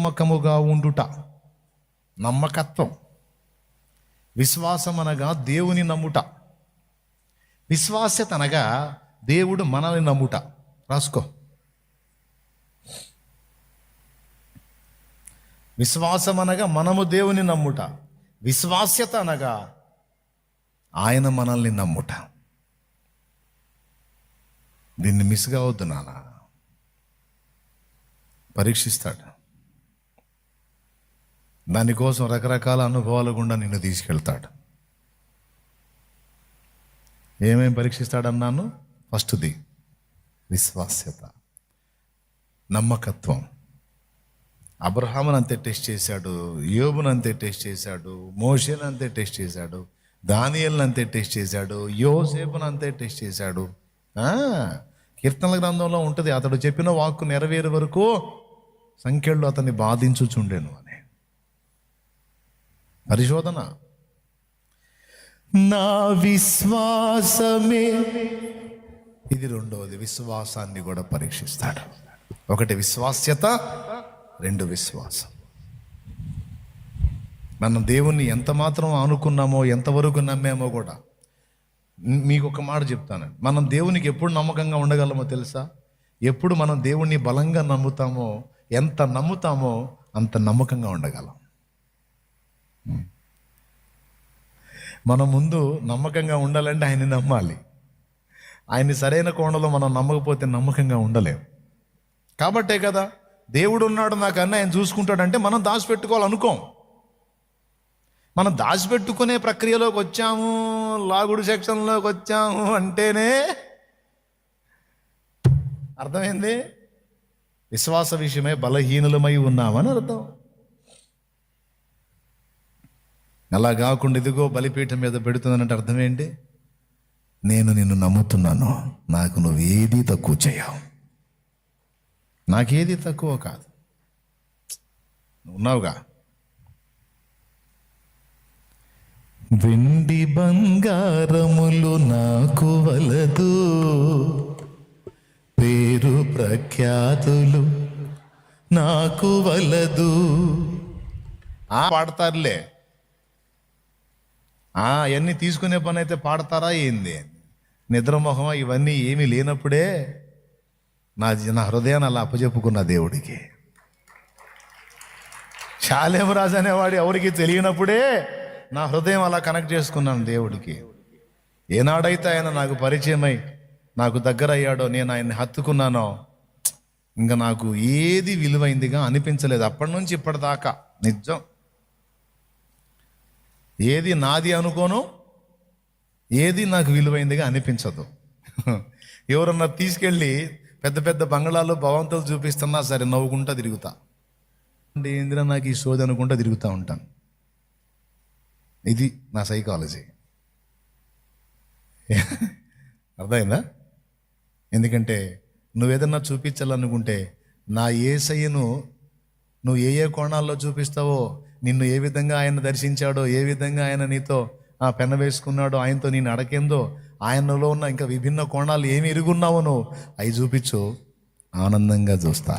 నమ్మకముగా ఉండుట, నమ్మకత్వం. విశ్వాసం అనగా దేవుని నమ్ముట. విశ్వాస్యత అనగా దేవుడు మనల్ని నమ్ముట. రాసుకో. విశ్వాసం అనగా మనము దేవుని నమ్ముట, విశ్వాస్యత అనగా ఆయన మనల్ని నమ్ముట. దీన్ని మిస్ కావద్దు నాన్న. పరీక్షిస్తాడు. దానికోసం రకరకాల అనుభవాలు గుండా నిన్ను తీసుకెళ్తాడు. ఏమేం పరీక్షిస్తాడన్నాను? ఫస్ట్ది విశ్వాస్యత, నమ్మకత్వం. అబ్రహామును అంతే టెస్ట్ చేశాడు, యోబును అంతే టెస్ట్ చేశాడు, మోషేను అంతే టెస్ట్ చేశాడు, దానియేలును అంతే టెస్ట్ చేశాడు, యోసేపును అంతే టెస్ట్ చేశాడు. కీర్తనల గ్రంథంలో ఉంటుంది, అతడు చెప్పిన వాక్కు నెరవేరే వరకు సంఖ్యలు అతన్ని బాధించుచుండెను అని. పరిశోధన. నా విశ్వాసమే, ఇది రెండవది. విశ్వాసాన్ని కూడా పరీక్షిస్తాడు. ఒకటి విశ్వాస్యత, రెండు విశ్వాసం. మనం దేవుణ్ణి ఎంత మాత్రం అనుకున్నామో, ఎంతవరకు నమ్మామో కూడా. మీకు ఒక మాట చెప్తాను, మనం దేవునికి ఎప్పుడు నమ్మకంగా ఉండగలమో తెలుసా? ఎప్పుడు మనం దేవుణ్ణి బలంగా నమ్ముతామో, ఎంత నమ్ముతామో అంత నమ్మకంగా ఉండగలం. మనం ముందు నమ్మకంగా ఉండాలంటే ఆయన్ని నమ్మాలి. ఆయన్ని సరైన కోణంలో మనం నమ్మకపోతే నమ్మకంగా ఉండలేము. కాబట్టే కదా దేవుడు ఉన్నాడు నాకన్నా ఆయన చూసుకుంటాడంటే మనం దాచిపెట్టుకోవాలనుకోం. మనం దాచిపెట్టుకునే ప్రక్రియలోకి వచ్చాము, లాగుడు సెక్షన్లోకి వచ్చాము అంటేనే అర్థమైంది విశ్వాస విషయమై బలహీనులమై ఉన్నామని అర్థం. అలా కాకుండా ఇదిగో బలిపీఠం మీద పెడుతుందనంటే అర్థం ఏంటి? నేను నిన్ను నమ్ముతున్నాను, నాకు నువ్వు ఏది తక్కువ చేయవు, నాకేది తక్కువ కాదు, ఉన్నావుగా. వెండి బంగారములు నాకు వలదు, పేరు ప్రఖ్యాతులు నాకు వలదు. పాడతారులే, అవన్నీ తీసుకునే పని అయితే పాడతారా ఏంది? నిద్రమోహమా ఇవన్నీ ఏమీ లేనప్పుడే నా హృదయాన్ని అలా అప్పచెప్పుకున్న దేవుడికి. శాలేం రాజు అనేవాడు ఎవరికి తెలియనప్పుడే నా హృదయం అలా కనెక్ట్ చేసుకున్నాను దేవుడికి. ఏనాడైతే ఆయన నాకు పరిచయమై నాకు దగ్గర అయ్యాడో, నేను ఆయన్ని హత్తుకున్నానో, ఇంకా నాకు ఏది విలువైందిగా అనిపించలేదు. అప్పటి నుంచి ఇప్పటిదాకా నిజం. ఏది నాది అనుకోను, ఏది నాకు విలువైందిగా అనిపించదు. ఎవరన్నా తీసుకెళ్ళి పెద్ద పెద్ద బంగ్లాలు భవంతులు చూపిస్తున్నా సరే నవ్వుకుంటా తిరుగుతా. అంటే ఏందిరా నాకు ఈ సోది అనుకుంటా తిరుగుతూ ఉంటాను. ఇది నా సైకాలజీ. అర్థమైందా? ఎందుకంటే నువ్వేదన్నా చూపించాలనుకుంటే నా యేసయ్యను నువ్వు ఏ ఏ కోణాల్లో చూపిస్తావో, నిన్ను ఏ విధంగా ఆయన దర్శించాడో, ఏ విధంగా ఆయన నీతో పెన వేసుకున్నాడో, ఆయనతో నేను అడకేందో, ఆయనలో ఉన్న ఇంకా విభిన్న కోణాలు ఏమి ఎరుగున్నావో నువ్వు అవి చూపించు, ఆనందంగా చూస్తా.